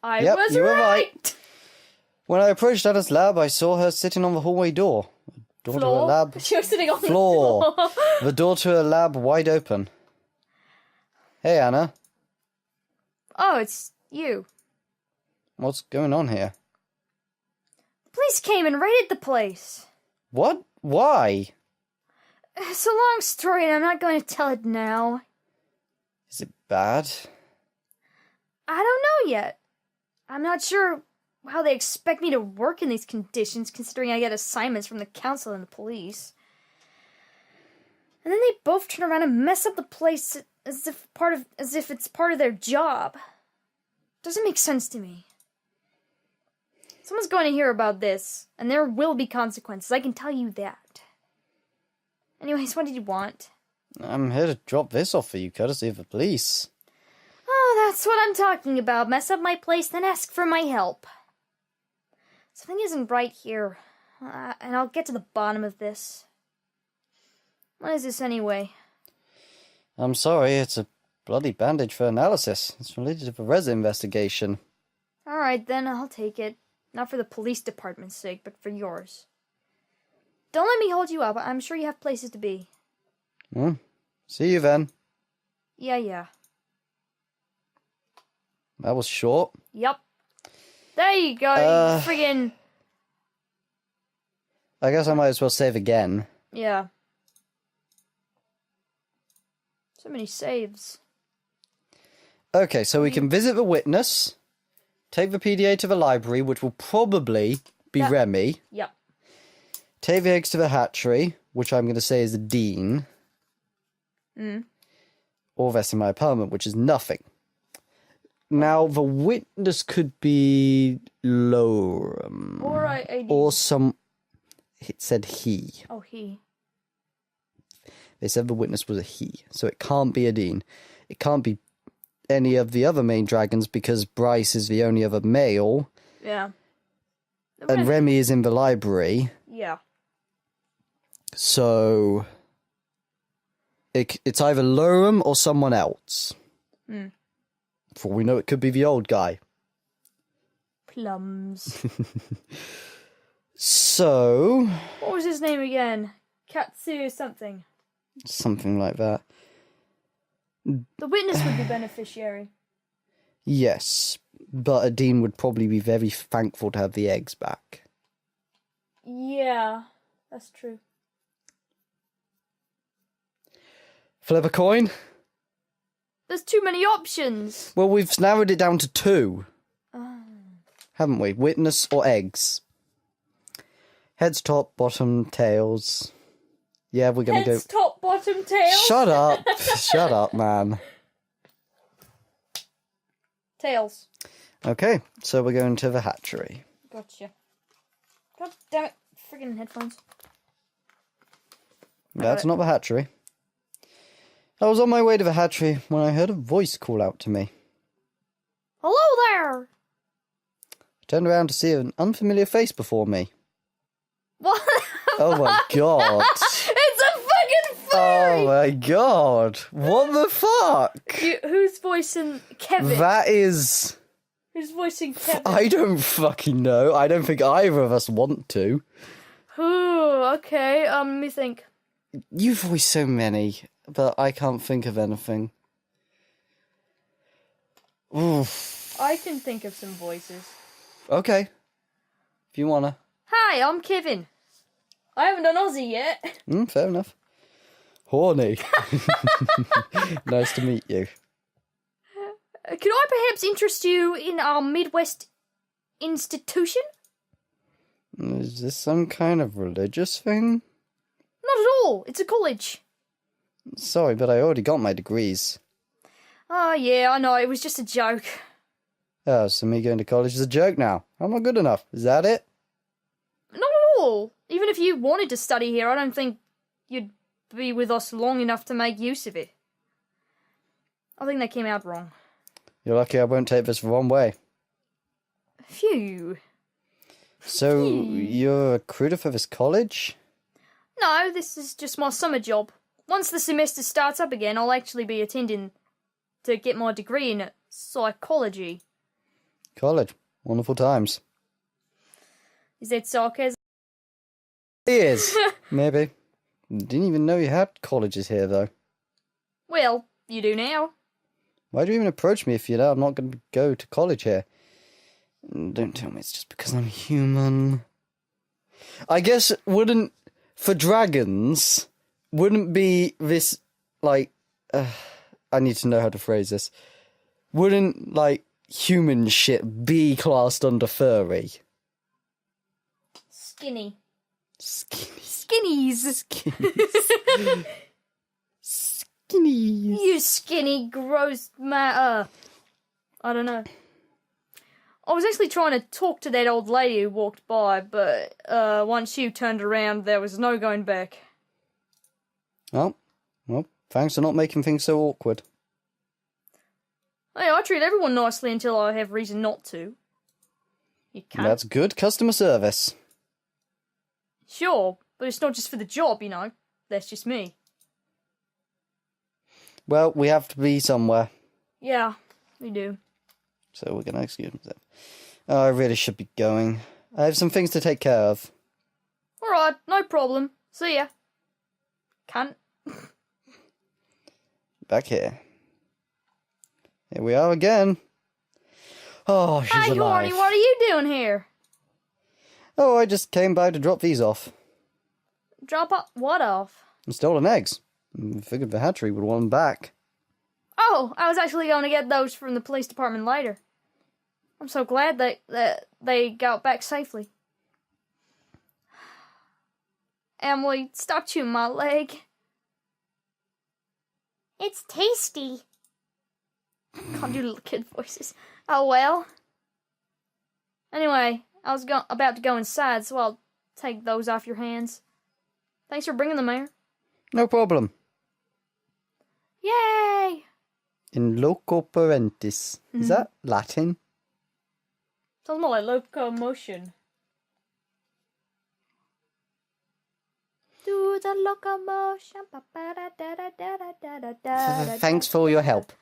Yep, was you were right. When I approached Anna's lab, I saw her sitting on the hallway door. Door to her lab. She was sitting on Floor. the floor. The door to her lab wide open. Hey, Anna. Oh, it's you. What's going on here? The police came and raided the place. What? Why? It's a long story, and I'm not going to tell it now. Is it bad? I don't know yet. I'm not sure how they expect me to work in these conditions, considering I get assignments from the council and the police. And then they both turn around and mess up the place as if it's part of their job. Doesn't make sense to me. Someone's going to hear about this, and there will be consequences, I can tell you that. Anyways, what did you want? I'm here to drop this off for you, courtesy of the police. Oh, that's what I'm talking about. Mess up my place, then ask for my help. Something isn't right here, and I'll get to the bottom of this. What is this anyway? I'm sorry, it's a bloody bandage for analysis. It's related to the Reza investigation. Alright then, I'll take it. Not for the police department's sake, but for yours. Don't let me hold you up. I'm sure you have places to be. See you then. Yeah. That was short. Yep. There you go, you friggin'... I guess I might as well save again. Yeah. So many saves. Okay, so we can visit the witness, take the PDA to the library, which will probably be Remy. Yep. Take the eggs to the hatchery, which I'm going to say is the dean. Or that's in my apartment, which is nothing. Now, the witness could be Lorem. Or some... It said he. Oh, he. They said the witness was a he, so it can't be a dean. It can't be any of the other main dragons because Bryce is the only other male. Yeah. And Remy is in the library. Yeah. So... It's either Lorem or someone else. For all we know, it could be the old guy. Plums. So... What was his name again? Katsu something. Something like that. The witness would be beneficiary. Yes, but a dean would probably be very thankful to have the eggs back. Yeah, that's true. Flip a coin? There's too many options. Well, we've narrowed it down to 2. Haven't we? Witness or eggs? Heads, top, bottom, tails. Yeah, we're going to go... Heads, top, bottom, tails. Shut up. Shut up, man. Tails. Okay, so we're going to the hatchery. Gotcha. God damn it. Friggin' headphones. That's not the hatchery. I was on my way to the hatchery when I heard a voice call out to me. Hello there! I turned around to see an unfamiliar face before me. What? Oh my god. It's a fucking fairy! Oh my god. What the fuck? Who's voicing Kevin? That is... Who's voicing Kevin? I don't fucking know. I don't think either of us want to. Ooh, okay, let me think. You voice so many, but I can't think of anything. Oof. I can think of some voices. Okay. If you wanna. Hi, I'm Kevin. I haven't done Aussie yet. Fair enough. Horny. Nice to meet you. Could I perhaps interest you in our Midwest institution? Is this some kind of religious thing? Not at all. It's a college. Sorry, but I already got my degrees. Oh, yeah, I know. It was just a joke. Oh, so me going to college is a joke now. I'm not good enough. Is that it? Not at all. Even if you wanted to study here, I don't think you'd be with us long enough to make use of it. I think they came out wrong. You're lucky I won't take this the wrong way. Phew. So, you're a recruiter for this college? No, this is just my summer job. Once the semester starts up again, I'll actually be attending to get my degree in psychology. College. Wonderful times. Is that sarcasm? It is. Maybe. Didn't even know you had colleges here, though. Well, you do now. Why'd you even approach me if you know I'm not going to go to college here? Don't tell me it's just because I'm human. I guess for dragons, wouldn't be this, like, I need to know how to phrase this. Wouldn't, like, human shit be classed under furry? Skinny. Skinnies. Skinnies. Skinnies. You skinny, gross I don't know. I was actually trying to talk to that old lady who walked by, but once you turned around, there was no going back. Oh, well, thanks for not making things so awkward. Hey, I treat everyone nicely until I have reason not to. You can't. That's good customer service. Sure, but it's not just for the job, you know. That's just me. Well, we have to be somewhere. Yeah, we do. So we're going to excuse myself. Oh, I really should be going. I have some things to take care of. Alright, no problem. See ya. Cunt. Back here. Here we are again. Oh, she's Hey, alive. Horny, what are you doing here? Oh, I just came by to drop these off. Drop what off? Stolen eggs. Figured the hatchery would want them back. Oh, I was actually going to get those from the police department later. I'm so glad that they got back safely. Emily, stop chewing my leg. It's tasty. Can't do little kid voices. Oh well. Anyway, I was about to go inside, so I'll take those off your hands. Thanks for bringing them here. No problem. Yay! In loco parentis. Is that Latin? Sounds more like locomotion. Do the locomotion. Thanks for your help.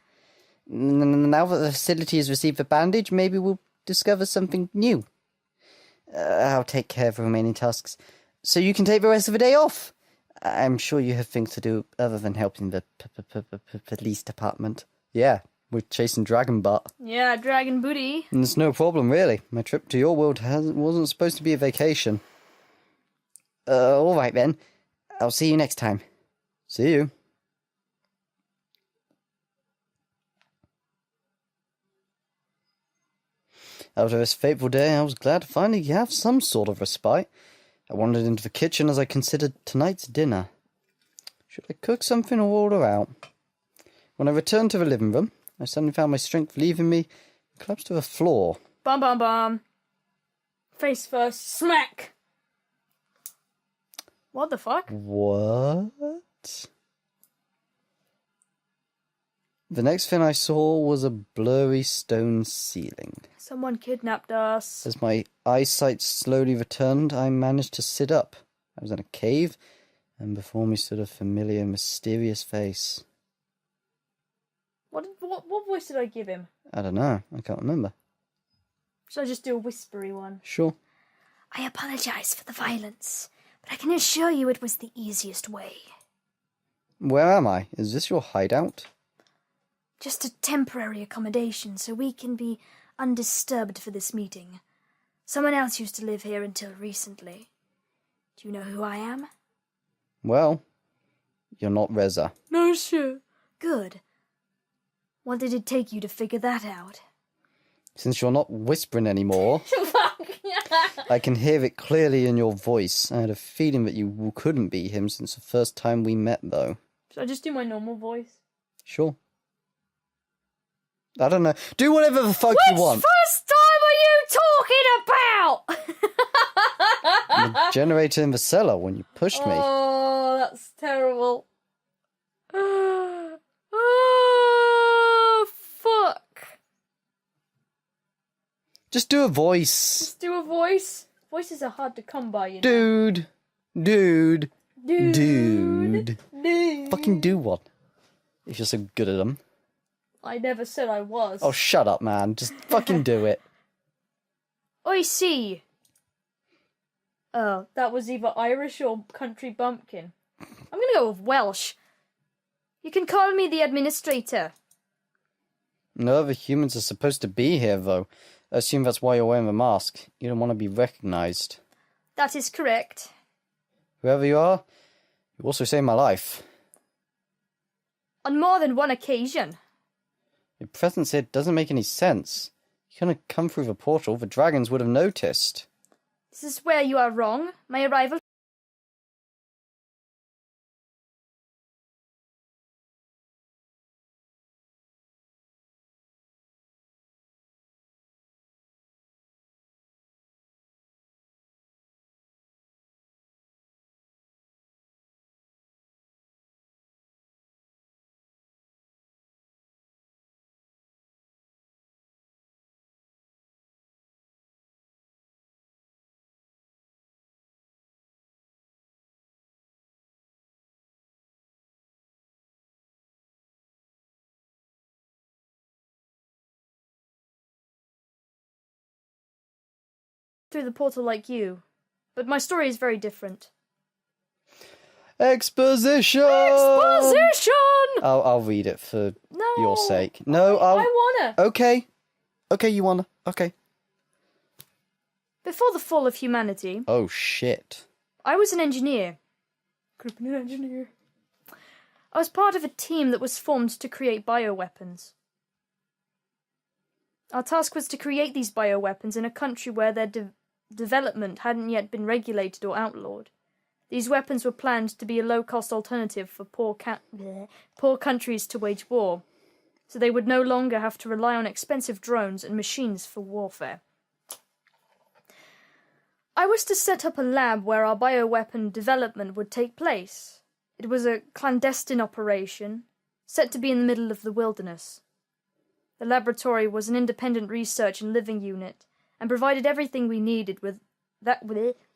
Now that the facility has received the bandage, maybe we'll discover something new. I'll take care of the remaining tasks, so you can take the rest of the day off. I'm sure you have things to do other than helping the police department. Yeah, we're chasing dragon butt. Yeah, dragon booty. And it's no problem, really. My trip to your world wasn't supposed to be a vacation. All right then. I'll see you next time. See you. After this fateful day, I was glad to finally have some sort of respite. I wandered into the kitchen as I considered tonight's dinner. Should I cook something or order out? When I returned to the living room, I suddenly found my strength leaving me and collapsed to the floor. Bum bum bum. Face first, smack! What the fuck? What? The next thing I saw was a blurry stone ceiling. Someone kidnapped us. As my eyesight slowly returned, I managed to sit up. I was in a cave, and before me stood a familiar, mysterious face. What voice did I give him? I don't know. I can't remember. Should I just do a whispery one? Sure. I apologize for the violence, but I can assure you it was the easiest way. Where am I? Is this your hideout? Just a temporary accommodation so we can be undisturbed for this meeting. Someone else used to live here until recently. Do you know who I am? Well, you're not Reza. No, sure. Good. What did it take you to figure that out? Since you're not whispering anymore, I can hear it clearly in your voice. I had a feeling that you couldn't be him since the first time we met, though. Should I just do my normal voice? Sure. I don't know. Do whatever the fuck you want. Which first time are you talking about? The generator in the cellar when you pushed me. Oh, that's terrible. Fuck. Just do a voice. Just do a voice. Voices are hard to come by, you know. Dude. Fucking do one. If you're so good at them. I never said I was. Oh, shut up, man. Just fucking do it. I see. Oh, that was either Irish or country bumpkin. I'm gonna go with Welsh. You can call me the administrator. No other humans are supposed to be here, though. I assume that's why you're wearing the mask. You don't want to be recognised. That is correct. Whoever you are, you also saved my life. On more than one occasion. Your presence here doesn't make any sense. You couldn't have come through the portal. The dragons would have noticed. This is where you are wrong. My arrival through the portal like you. But my story is very different. Exposition! Exposition! I'll read it for No. your sake. No, I'll... I wanna. Okay. Okay, you wanna. Okay. Before the fall of humanity, Oh, shit. I was an engineer. Could have been an engineer. I was part of a team that was formed to create bioweapons. Our task was to create these bioweapons in a country where their development hadn't yet been regulated or outlawed. These weapons were planned to be a low-cost alternative for poor countries to wage war, so they would no longer have to rely on expensive drones and machines for warfare. I was to set up a lab where our bioweapon development would take place. It was a clandestine operation, set to be in the middle of the wilderness. The laboratory was an independent research and living unit, and provided everything we needed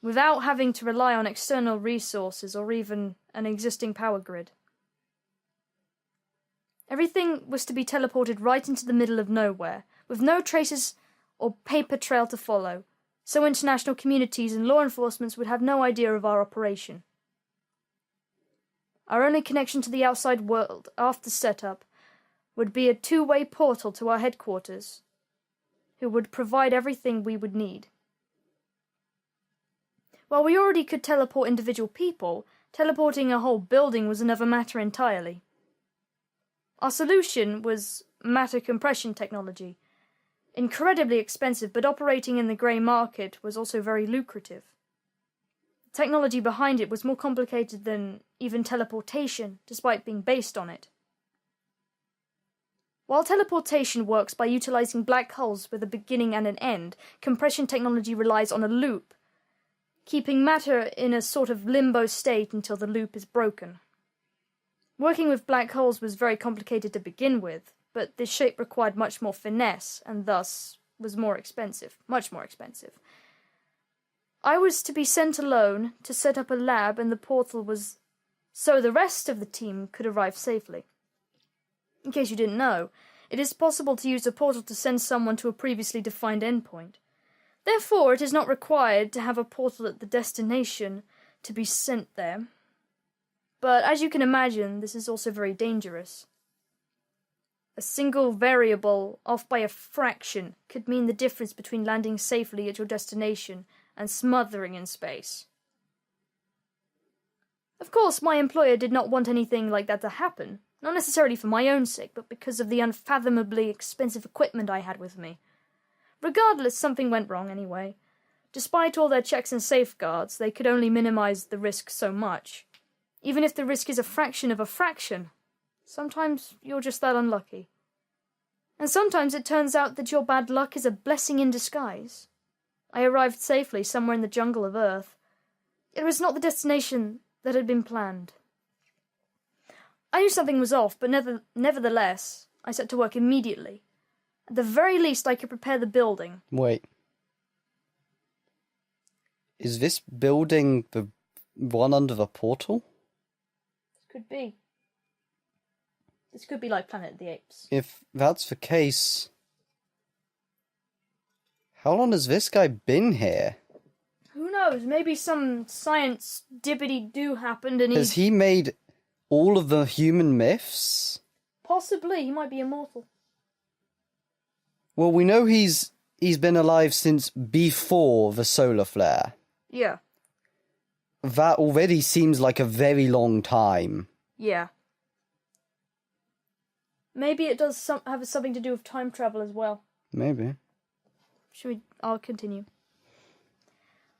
without having to rely on external resources or even an existing power grid. Everything was to be teleported right into the middle of nowhere, with no traces or paper trail to follow, so international communities and law enforcement would have no idea of our operation. Our only connection to the outside world after setup would be a two-way portal to our headquarters, who would provide everything we would need. While we already could teleport individual people, teleporting a whole building was another matter entirely. Our solution was matter compression technology. Incredibly expensive, but operating in the grey market was also very lucrative. The technology behind it was more complicated than even teleportation, despite being based on it. While teleportation works by utilizing black holes with a beginning and an end, compression technology relies on a loop, keeping matter in a sort of limbo state until the loop is broken. Working with black holes was very complicated to begin with, but this shape required much more finesse, and thus was more expensive, much more expensive. I was to be sent alone to set up a lab, and the portal was so the rest of the team could arrive safely. In case you didn't know, it is possible to use a portal to send someone to a previously defined endpoint. Therefore, it is not required to have a portal at the destination to be sent there. But as you can imagine, this is also very dangerous. A single variable off by a fraction could mean the difference between landing safely at your destination and smothering in space. Of course, my employer did not want anything like that to happen, not necessarily for my own sake, but because of the unfathomably expensive equipment I had with me. Regardless, something went wrong anyway. Despite all their checks and safeguards, they could only minimize the risk so much. Even if the risk is a fraction of a fraction, sometimes you're just that unlucky. And sometimes it turns out that your bad luck is a blessing in disguise. I arrived safely somewhere in the jungle of Earth. It was not the destination that had been planned. I knew something was off, but nevertheless, I set to work immediately. At the very least, I could prepare the building. Wait. Is this building the one under the portal? Could be. This could be like Planet of the Apes. If that's the case, How long has this guy been here? Who knows? Maybe some science dippity-doo happened and Has he made all of the human myths? Possibly. He might be immortal. Well, we know he's been alive since before the solar flare. Yeah. That already seems like a very long time. Yeah. Maybe it does have something to do with time travel as well. Maybe. I'll continue.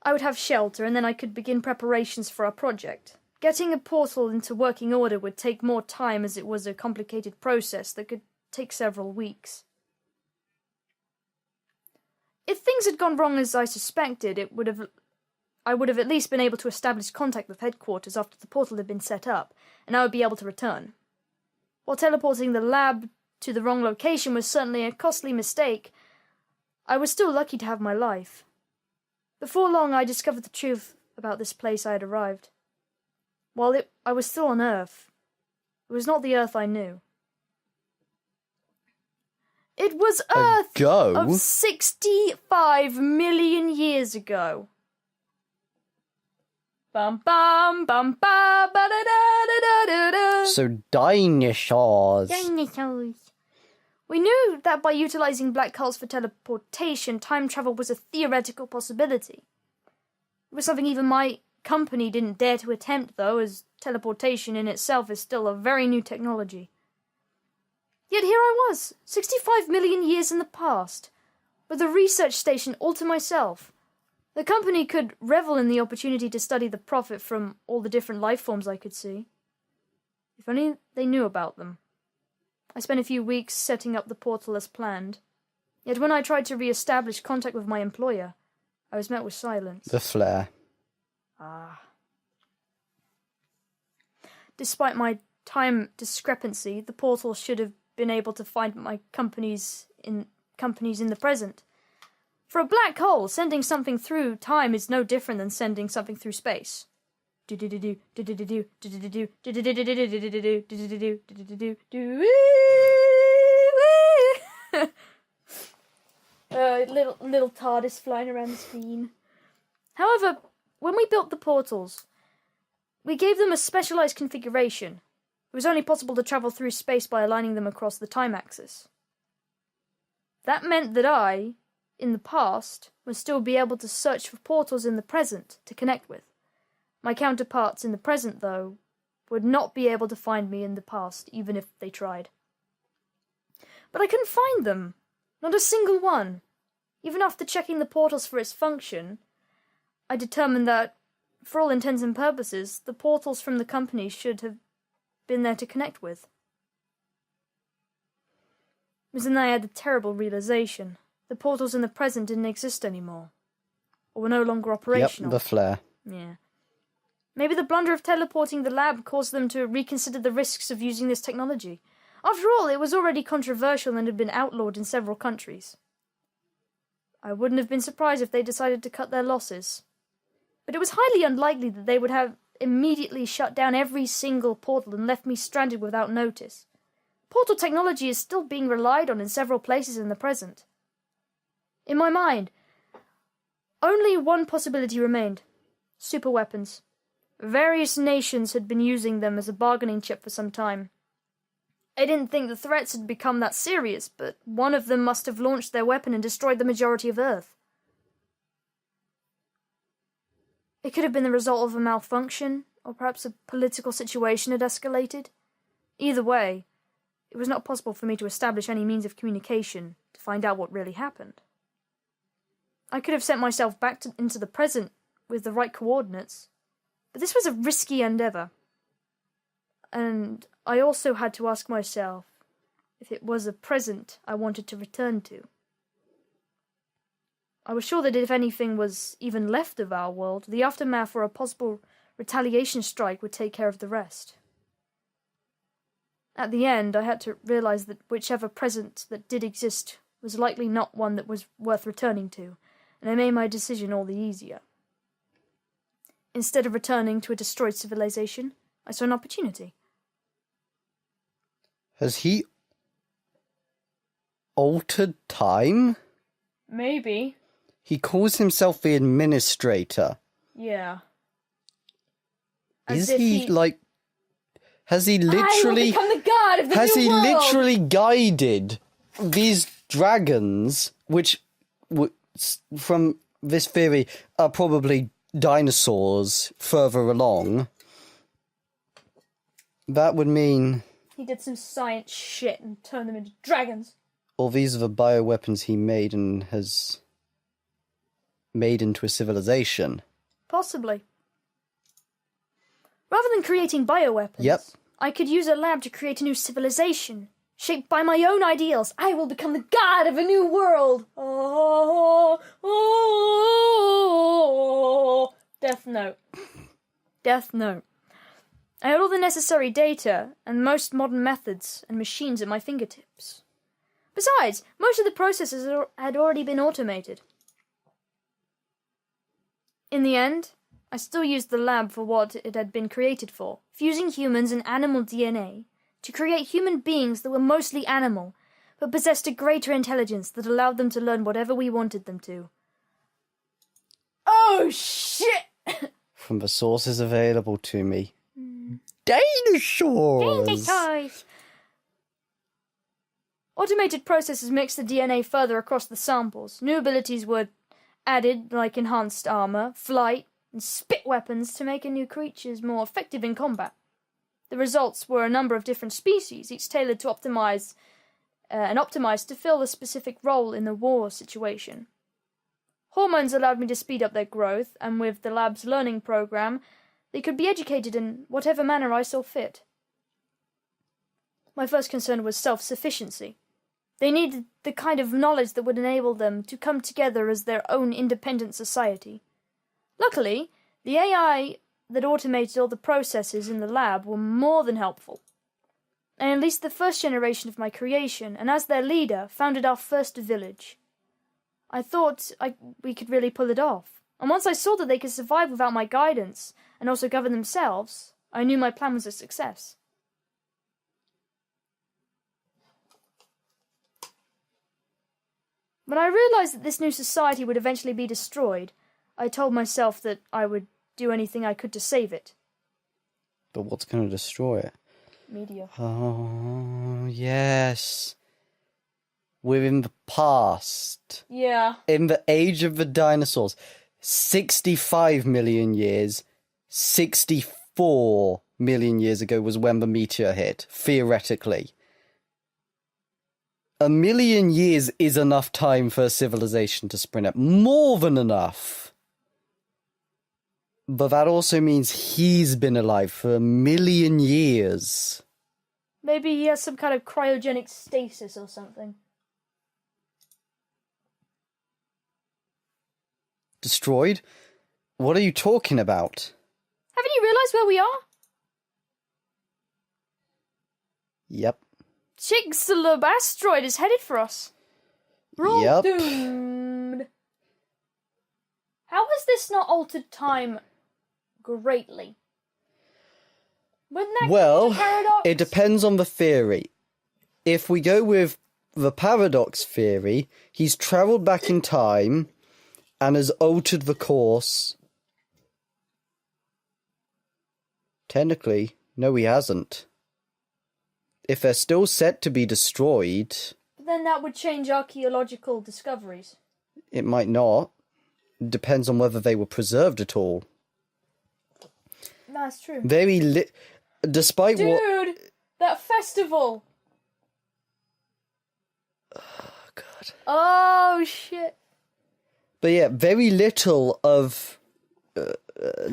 I would have shelter, and then I could begin preparations for our project. Getting a portal into working order would take more time, as it was a complicated process that could take several weeks. If things had gone wrong as I suspected, I would have at least been able to establish contact with headquarters after the portal had been set up, and I would be able to return. While teleporting the lab to the wrong location was certainly a costly mistake, I was still lucky to have my life. Before long, I discovered the truth about this place I had arrived. While I was still on Earth, it was not the Earth I knew. It was Earth of 65 million years ago. Bum bum bum ba ba da da da da da. So dinosaurs. Dinosaurs. We knew that by utilizing black holes for teleportation, time travel was a theoretical possibility. It was something even my company didn't dare to attempt, though, as teleportation in itself is still a very new technology. Yet here I was, 65 million years in the past, with a research station all to myself. The company could revel in the opportunity to study the profit from all the different life forms I could see. If only they knew about them. I spent a few weeks setting up the portal as planned. Yet when I tried to re-establish contact with my employer, I was met with silence. The flare. Ah. Despite my time discrepancy, the portal should have been able to find my companies in the present. For a black hole, sending something through time is no different than sending something through space. Little TARDIS flying around the screen. However, when we built the portals, we gave them a specialized configuration. It was only possible to travel through space by aligning them across the time axis. That meant that I, in the past, would still be able to search for portals in the present to connect with. My counterparts in the present, though, would not be able to find me in the past, even if they tried. But I couldn't find them. Not a single one. Even after checking the portals for its function, I determined that, for all intents and purposes, the portals from the company should have been there to connect with. It was then I had the terrible realization. The portals in the present didn't exist anymore. Or were no longer operational. Yep, the flare. Yeah. Maybe the blunder of teleporting the lab caused them to reconsider the risks of using this technology. After all, it was already controversial and had been outlawed in several countries. I wouldn't have been surprised if they decided to cut their losses. But it was highly unlikely that they would have immediately shut down every single portal and left me stranded without notice. Portal technology is still being relied on in several places in the present. In my mind, only one possibility remained. Superweapons. Various nations had been using them as a bargaining chip for some time. I didn't think the threats had become that serious, but one of them must have launched their weapon and destroyed the majority of Earth. It could have been the result of a malfunction, or perhaps a political situation had escalated. Either way, it was not possible for me to establish any means of communication to find out what really happened. I could have sent myself back into the present with the right coordinates, but this was a risky endeavour. And I also had to ask myself if it was a present I wanted to return to. I was sure that if anything was even left of our world, the aftermath or a possible retaliation strike would take care of the rest. At the end, I had to realise that whichever present that did exist was likely not one that was worth returning to, and I made my decision all the easier. Instead of returning to a destroyed civilization, I saw an opportunity. Has he altered time? Maybe. He calls himself the administrator. Yeah. Is he, like... Has he I will literally... become the god of the Has new he world! literally guided these dragons, which, from this theory, are probably dinosaurs further along? That would mean... He did some science shit and turned them into dragons. Or these are the bioweapons he made and has made into a civilization. Possibly. Rather than creating bioweapons, Yep. I could use a lab to create a new civilization, shaped by my own ideals. I will become the god of a new world. Oh, oh, Death Note. Death Note. I had all the necessary data and most modern methods and machines at my fingertips. Besides, most of the processes had already been automated. In the end, I still used the lab for what it had been created for, fusing humans and animal DNA to create human beings that were mostly animal, but possessed a greater intelligence that allowed them to learn whatever we wanted them to. Oh, shit! From the sources available to me. Dinosaurs! Dinosaurs! Automated processes mixed the DNA further across the samples. New abilities were added, like enhanced armor, flight, and spit weapons to make new creatures more effective in combat. The results were a number of different species, each tailored to optimized to fill a specific role in the war situation. Hormones allowed me to speed up their growth, and with the lab's learning program, they could be educated in whatever manner I saw fit. My first concern was self-sufficiency. They needed the kind of knowledge that would enable them to come together as their own independent society. Luckily, the AI that automated all the processes in the lab were more than helpful. I unleashed the first generation of my creation, and as their leader, founded our first village. I thought we could really pull it off, and once I saw that they could survive without my guidance, and also govern themselves, I knew my plan was a success. When I realized that this new society would eventually be destroyed, I told myself that I would do anything I could to save it. But what's going to destroy it? Media. Oh, yes. We're in the past. Yeah. In the age of the dinosaurs. 65 million years. 64 million years ago was when the meteor hit, theoretically. A million years is enough time for a civilization to spring up. More than enough. But that also means he's been alive for a million years. Maybe he has some kind of cryogenic stasis or something. Destroyed? What are you talking about? Haven't you realized where we are? Yep. Chicxulub asteroid is headed for us. We're all Yep. doomed. How has this not altered time greatly? Wouldn't that Well, be a paradox? it depends on the theory. If we go with the paradox theory, he's travelled back in time and has altered the course. Technically, no, he hasn't. If they're still set to be destroyed... Then that would change archaeological discoveries. It might not. Depends on whether they were preserved at all. That's true. Despite Dude, what... that festival! Oh, God. Oh, shit. But yeah, very little of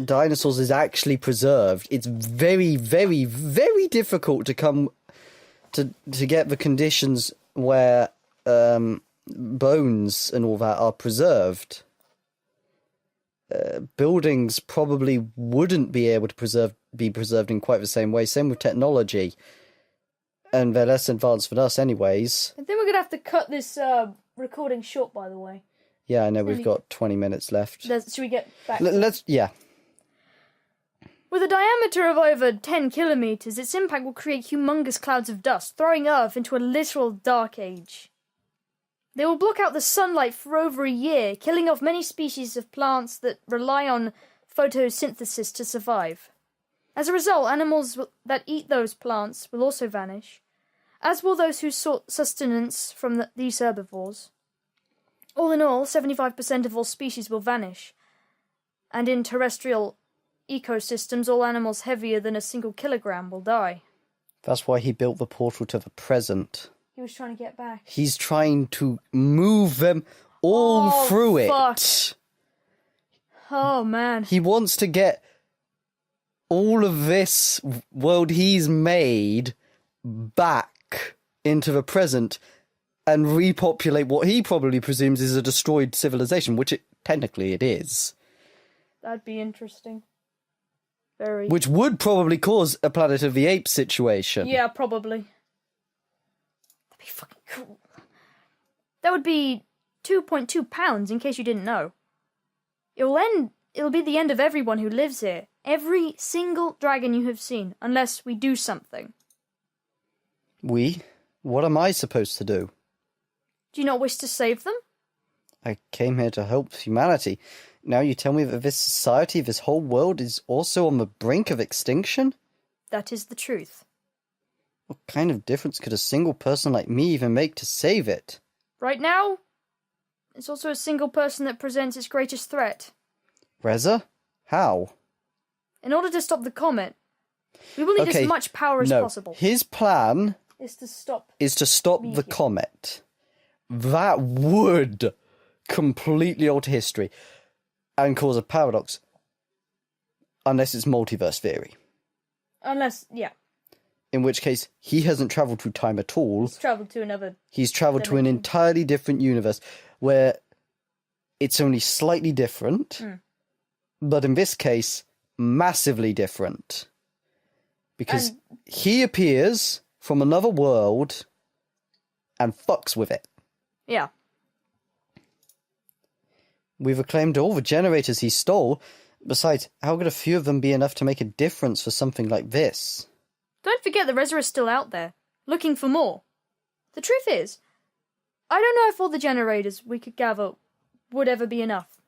dinosaurs is actually preserved. It's very, very, very difficult to come to get the conditions where bones and all that are preserved. Buildings probably wouldn't be able to be preserved in quite the same way. Same with technology. And they're less advanced than us anyways. I think we're going to have to cut this recording short, by the way. Yeah, I know, we've got 20 minutes left. Should we get back? Yeah. With a diameter of over 10 kilometers, its impact will create humongous clouds of dust, throwing Earth into a literal dark age. They will block out the sunlight for over a year, killing off many species of plants that rely on photosynthesis to survive. As a result, animals that eat those plants will also vanish, as will those who sought sustenance from these herbivores. All in all, 75% of all species will vanish, and in terrestrial ecosystems, all animals heavier than a single kilogram will die. That's why he built the portal to the present. He was trying to get back. He's trying to move them all through fuck. it. Oh, man. He wants to get all of this world he's made back into the present and repopulate what he probably presumes is a destroyed civilization, which technically it is. That'd be interesting. Very. Which would probably cause a Planet of the Apes situation. Yeah, probably. That'd be fucking cool. That would be 2.2 pounds, in case you didn't know. It'll be the end of everyone who lives here. Every single dragon you have seen, unless we do something. We? What am I supposed to do? Do you not wish to save them? I came here to help humanity. Now you tell me that this society, this whole world, is also on the brink of extinction? That is the truth. What kind of difference could a single person like me even make to save it? Right now, it's also a single person that presents its greatest threat. Reza? How? In order to stop the comet, we will need as much power as possible. His plan is to stop the comet. That would completely alter history and cause a paradox. Unless it's multiverse theory. Yeah. In which case, he hasn't travelled through time at all. He's travelled to another He's travelled to an dimension. entirely different universe where it's only slightly different, but in this case, massively different. Because he appears from another world and fucks with it. Yeah. We've reclaimed all the generators he stole. Besides, how could a few of them be enough to make a difference for something like this? Don't forget the Reza is still out there, looking for more. The truth is, I don't know if all the generators we could gather would ever be enough.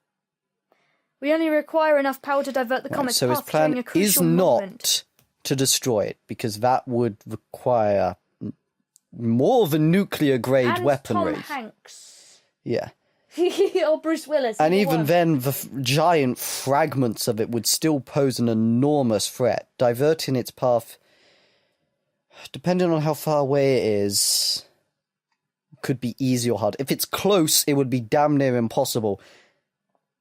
We only require enough power to divert the comet's so his path during plan a crucial is not moment. to destroy it, because that would require more of a nuclear-grade and weaponry. Tom Hanks. Yeah. Or Bruce Willis. And even one. then, the giant fragments of it would still pose an enormous threat. Diverting its path, depending on how far away it is, could be easy or hard. If it's close, it would be damn near impossible.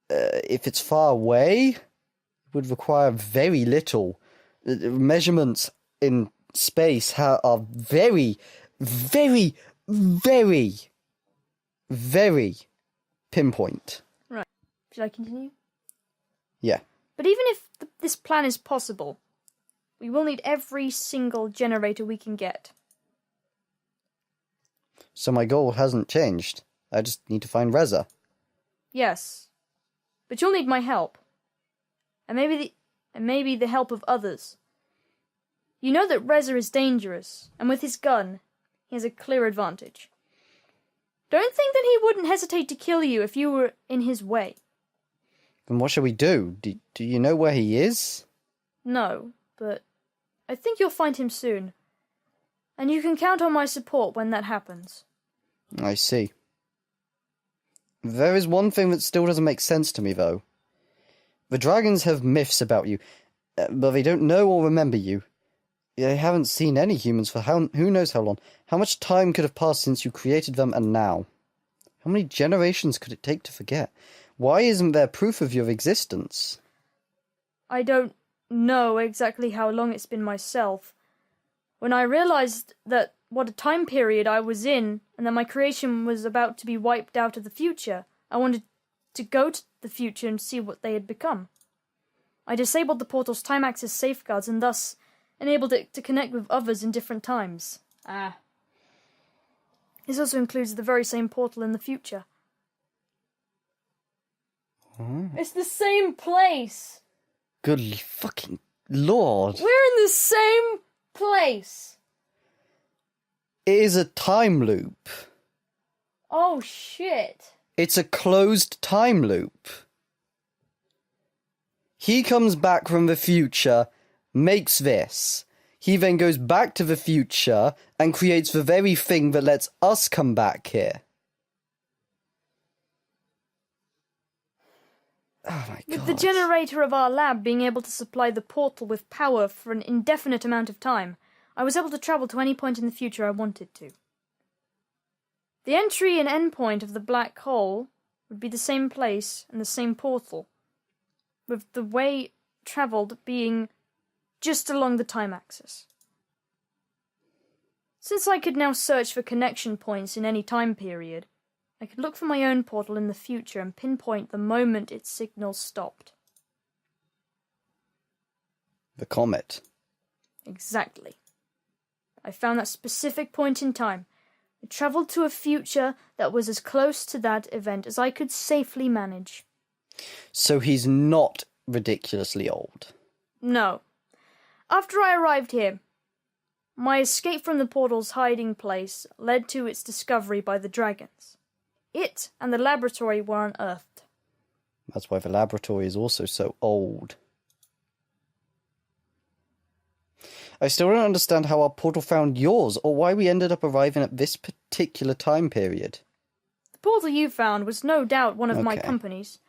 If it's far away, it would require very little. Measurements in space are very, very, very, very pinpoint. Right. Should I continue? Yeah. But even if this plan is possible, we will need every single generator we can get. So my goal hasn't changed. I just need to find Reza. Yes. But you'll need my help. And maybe the help of others. You know that Reza is dangerous, and with his gun, he has a clear advantage. Don't think that he wouldn't hesitate to kill you if you were in his way. Then what shall we do? Do you know where he is? No, but I think you'll find him soon. And you can count on my support when that happens. I see. There is one thing that still doesn't make sense to me, though. The dragons have myths about you, but they don't know or remember you. They haven't seen any humans for who knows how long. How much time could have passed since you created them and now? How many generations could it take to forget? Why isn't there proof of your existence? I don't know exactly how long it's been myself. When I realized that what a time period I was in and that my creation was about to be wiped out of the future, I wanted to go to the future and see what they had become. I disabled the portal's time access safeguards and thus enabled it to connect with others in different times. This also includes the very same portal in the future. Huh? It's the same place! Good fucking lord. We're in the same place! It is a time loop. Oh, shit. It's a closed time loop. He comes back from the future, makes this. He then goes back to the future and creates the very thing that lets us come back here. Oh my god. With the generator of our lab being able to supply the portal with power for an indefinite amount of time, I was able to travel to any point in the future I wanted to. The entry and end point of the black hole would be the same place and the same portal, with the way travelled being just along the time axis. Since I could now search for connection points in any time period, I could look for my own portal in the future and pinpoint the moment its signal stopped. The comet. Exactly. I found that specific point in time. I travelled to a future that was as close to that event as I could safely manage. So he's not ridiculously old. No. After I arrived here, my escape from the portal's hiding place led to its discovery by the dragons. It and the laboratory were unearthed. That's why the laboratory is also so old. I still don't understand how our portal found yours, or why we ended up arriving at this particular time period. The portal you found was no doubt one of my Okay. company's.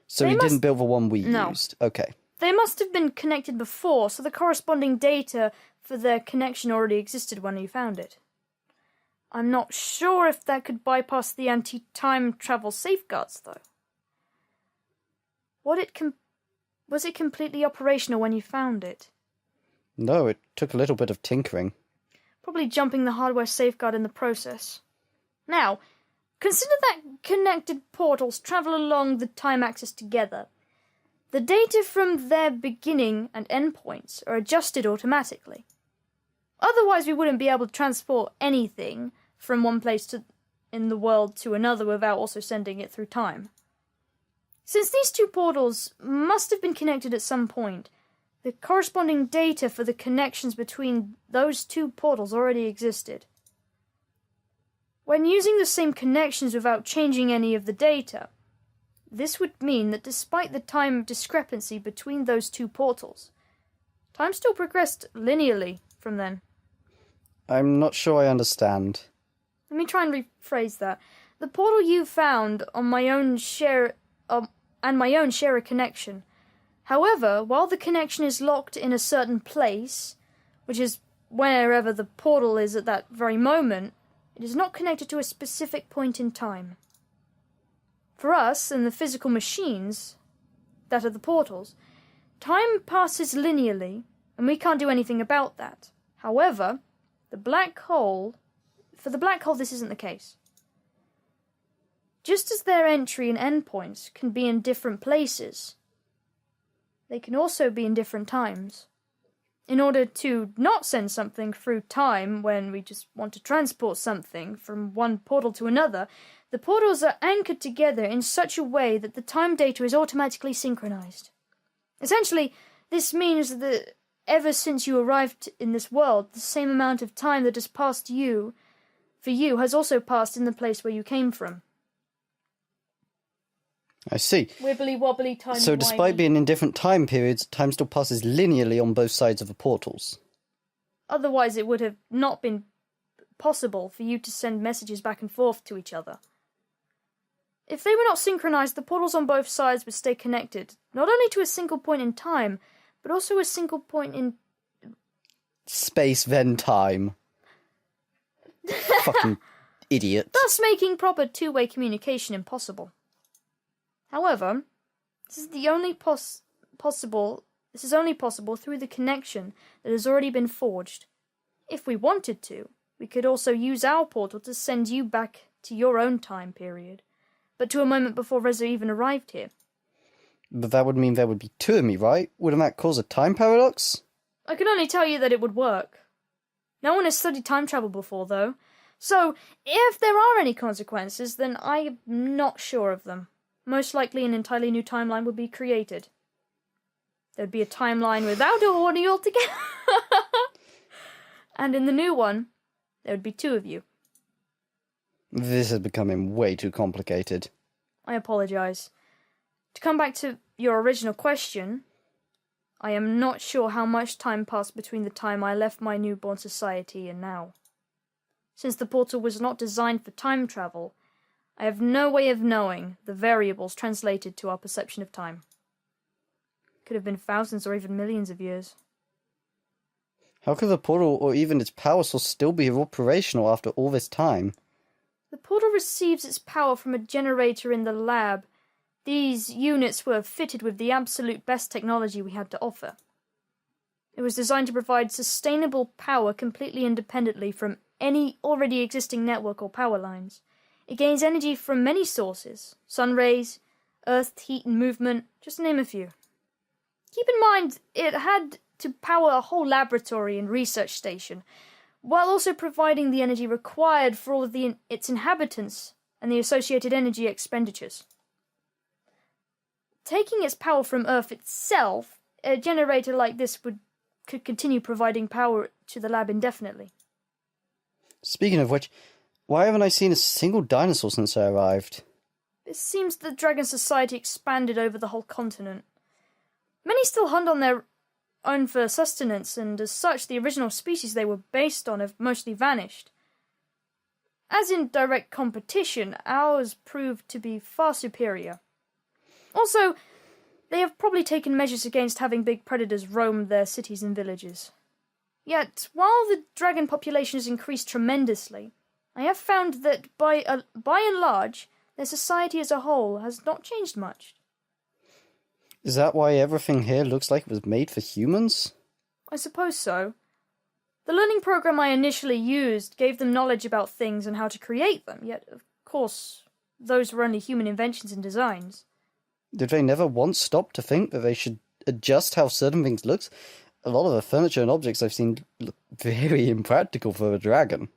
So They he must- didn't build the one we No. used. Okay. They must have been connected before, so the corresponding data for their connection already existed when you found it. I'm not sure if that could bypass the anti-time travel safeguards, though. Was it completely operational when you found it? No, it took a little bit of tinkering. Probably jumping the hardware safeguard in the process. Now, consider that connected portals travel along the time axis together. The data from their beginning and end points are adjusted automatically. Otherwise, we wouldn't be able to transport anything from one place in the world to another without also sending it through time. Since these two portals must have been connected at some point, the corresponding data for the connections between those two portals already existed. When using the same connections without changing any of the data, this would mean that despite the time discrepancy between those two portals, time still progressed linearly from then. I'm not sure I understand. Let me try and rephrase that. The portal you found on my own share a connection. However, while the connection is locked in a certain place, which is wherever the portal is at that very moment, it is not connected to a specific point in time. For us and the physical machines that are the portals, time passes linearly, and we can't do anything about that. However, for the black hole, this isn't the case. Just as their entry and end points can be in different places, they can also be in different times. In order to not send something through time when we just want to transport something from one portal to another, the portals are anchored together in such a way that the time data is automatically synchronized. Essentially, this means that ever since you arrived in this world, the same amount of time that has passed for you has also passed in the place where you came from. I see. Wibbly wobbly, timey So despite wimey. being in different time periods, time still passes linearly on both sides of the portals. Otherwise, it would have not been possible for you to send messages back and forth to each other. If they were not synchronized, the portals on both sides would stay connected, not only to a single point in time, but also a single point in... Space, then time. Fucking idiot. thus making proper two-way communication impossible. However, this is only possible through the connection that has already been forged. If we wanted to, we could also use our portal to send you back to your own time period, but to a moment before Reza even arrived here. But that would mean there would be two of me, right? Wouldn't that cause a time paradox? I can only tell you that it would work. No one has studied time travel before, though, so if there are any consequences, then I'm not sure of them. Most likely an entirely new timeline would be created. There'd be a timeline without a Horny altogether. And in the new one, there would be two of you. This is becoming way too complicated. I apologize. To come back to your original question, I am not sure how much time passed between the time I left my newborn society and now. Since the portal was not designed for time travel, I have no way of knowing the variables translated to our perception of time. It could have been thousands or even millions of years. How could the portal or even its power source still be operational after all this time? The portal receives its power from a generator in the lab. These units were fitted with the absolute best technology we had to offer. It was designed to provide sustainable power completely independently from any already existing network or power lines. It gains energy from many sources: sun rays, earth heat and movement, just to name a few. Keep in mind, it had to power a whole laboratory and research station, while also providing the energy required for all of its inhabitants and the associated energy expenditures. Taking its power from Earth itself, a generator like this could continue providing power to the lab indefinitely. Speaking of which, why haven't I seen a single dinosaur since I arrived? It seems the Dragon Society expanded over the whole continent. Many still hunt on their own for sustenance, and as such the original species they were based on have mostly vanished. As in direct competition, ours proved to be far superior. Also, they have probably taken measures against having big predators roam their cities and villages. Yet, while the dragon population has increased tremendously, I have found that by and large, their society as a whole has not changed much. Is that why everything here looks like it was made for humans? I suppose so. The learning program I initially used gave them knowledge about things and how to create them, yet, of course, those were only human inventions and designs. Did they never once stop to think that they should adjust how certain things look? A lot of the furniture and objects I've seen look very impractical for a dragon.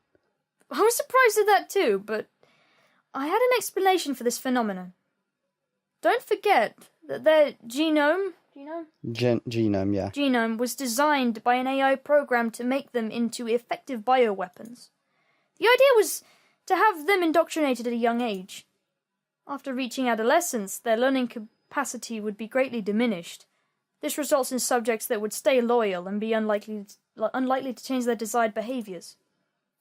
I was surprised at that too, but I had an explanation for this phenomenon. Don't forget that their genome was designed by an AI program to make them into effective bioweapons. The idea was to have them indoctrinated at a young age. After reaching adolescence, their learning capacity would be greatly diminished. This results in subjects that would stay loyal and be unlikely to change their desired behaviors.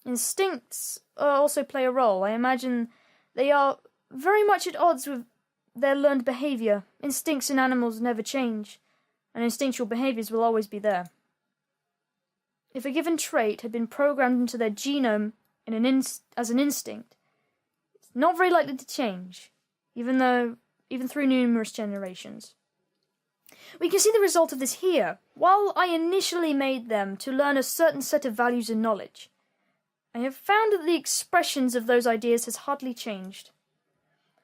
Instincts also play a role. I imagine they are very much at odds with their learned behavior. Instincts in animals never change, and instinctual behaviors will always be there. If a given trait had been programmed into their genome as an instinct, it's not very likely to change, even through numerous generations. We can see the result of this here. While I initially made them to learn a certain set of values and knowledge, I have found that the expressions of those ideas has hardly changed.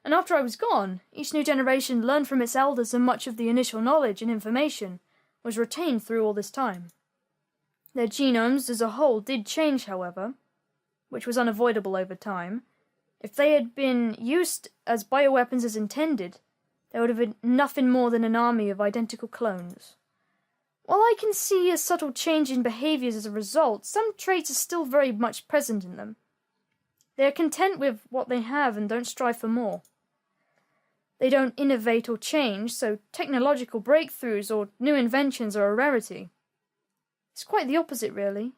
And after I was gone, each new generation learned from its elders, and much of the initial knowledge and information was retained through all this time. Their genomes as a whole did change, however, which was unavoidable over time. If they had been used as bioweapons as intended, there would have been nothing more than an army of identical clones. While I can see a subtle change in behaviors as a result, some traits are still very much present in them. They are content with what they have and don't strive for more. They don't innovate or change, so technological breakthroughs or new inventions are a rarity. It's quite the opposite, really.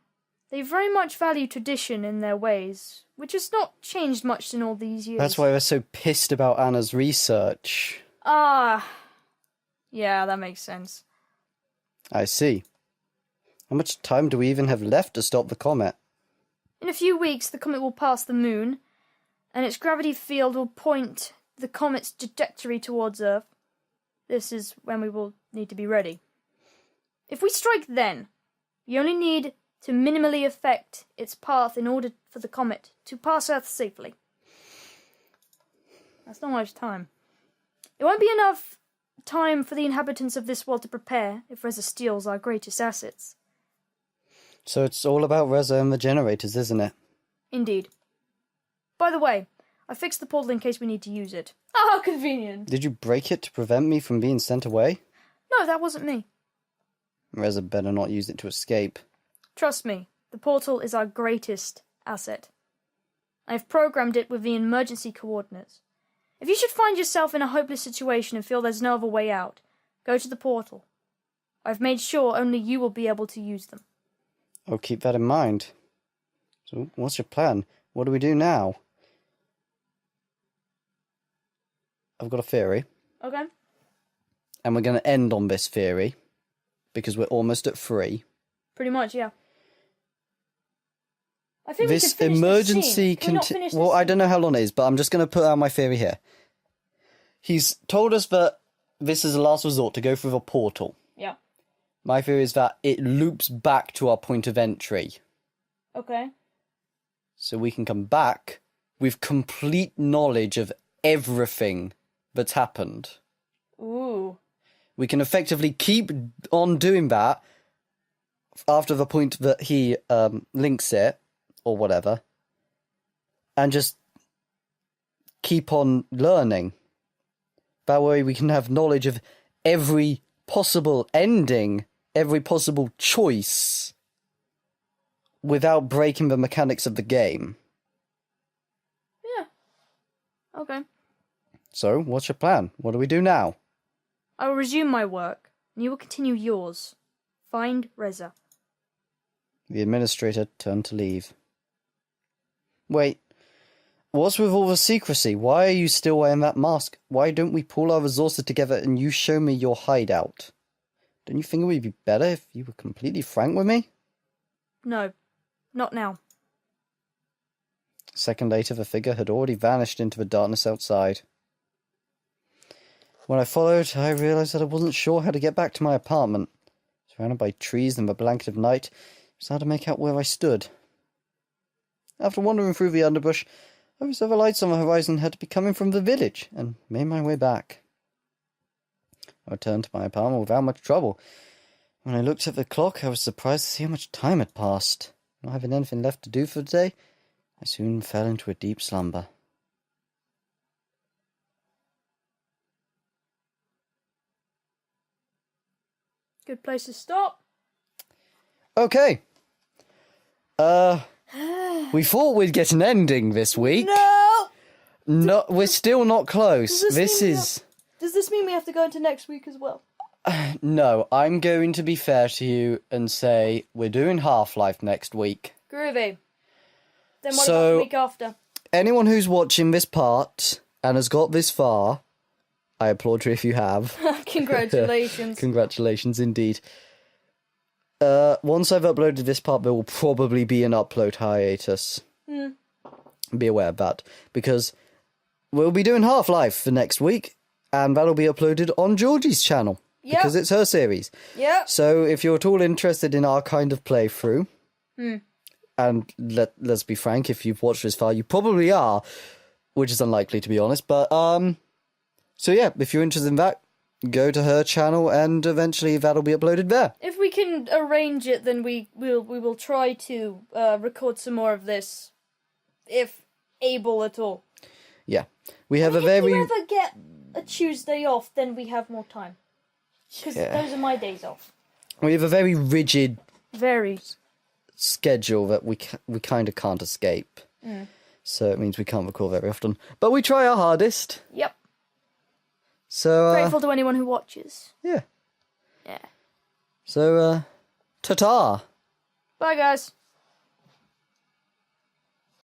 They very much value tradition in their ways, which has not changed much in all these years. That's why they're so pissed about Anna's research. Ah, yeah, that makes sense. I see. How much time do we even have left to stop the comet? In a few weeks, the comet will pass the moon, and its gravity field will point the comet's trajectory towards Earth. This is when we will need to be ready. If we strike then, we only need to minimally affect its path in order for the comet to pass Earth safely. That's not much time. It won't be enough time for the inhabitants of this world to prepare if Reza steals our greatest assets. So it's all about Reza and the generators, isn't it? Indeed. By the way, I fixed the portal in case we need to use it. Oh, how convenient! Did you break it to prevent me from being sent away? No, that wasn't me. Reza better not use it to escape. Trust me, the portal is our greatest asset. I've programmed it with the emergency coordinates. If you should find yourself in a hopeless situation and feel there's no other way out, go to the portal. I've made sure only you will be able to use them. I'll keep that in mind. So, what's your plan? What do we do now? I've got a theory. Okay. And we're going to end on this theory, because we're almost at 3. Pretty much, yeah. I think This we could finish emergency this scene. Can we not finish this Well, I scene? don't know how long it is, but I'm just going to put out my theory here. He's told us that this is a last resort to go through the portal. Yeah. My theory is that it loops back to our point of entry. Okay. So we can come back with complete knowledge of everything that's happened. Ooh. We can effectively keep on doing that after the point that he links it, or whatever, and just keep on learning. That way we can have knowledge of every possible ending, every possible choice, without breaking the mechanics of the game. Yeah. Okay. So, what's your plan? What do we do now? I will resume my work, and you will continue yours. Find Reza. The administrator turned to leave. Wait, what's with all the secrecy? Why are you still wearing that mask? Why don't we pool our resources together and you show me your hideout? Don't you think it would be better if you were completely frank with me? No, not now. A second later, the figure had already vanished into the darkness outside. When I followed, I realized that I wasn't sure how to get back to my apartment. Surrounded by trees and the blanket of night, it was hard to make out where I stood. After wandering through the underbrush, I saw the lights on the horizon had to be coming from the village, and made my way back. I returned to my apartment without much trouble. When I looked at the clock, I was surprised to see how much time had passed. Not having anything left to do for the day, I soon fell into a deep slumber. Good place to stop. Okay. We thought we'd get an ending this week. No! No, we're still not close. Does This mean is... Does this mean we have to go into next week as well? No, I'm going to be fair to you and say we're doing Half-Life next week. Groovy. Then what So- about the week after? Anyone who's watching this part and has got this far, I applaud you if you have. Congratulations. Congratulations indeed. Once I've uploaded this part, there will probably be an upload hiatus. Be aware of that, because we'll be doing Half-Life for next week, and that'll be uploaded on Georgie's channel, because it's her series. Yep. So if you're at all interested in our kind of playthrough, and let's be frank, if you've watched this far, you probably are, which is unlikely to be honest, but so yeah, if you're interested in that, go to her channel, and eventually that'll be uploaded there. If we can arrange it, then we will try to record some more of this, if able at all. Yeah, we have If a very... you ever get a Tuesday off, then we have more time. Because those are my days off. We have a very rigid Very. schedule that we kind of can't escape. So it means we can't record very often. But we try our hardest. Yep. So, Grateful to anyone who watches. yeah. Yeah. So, ta-ta. Bye, guys.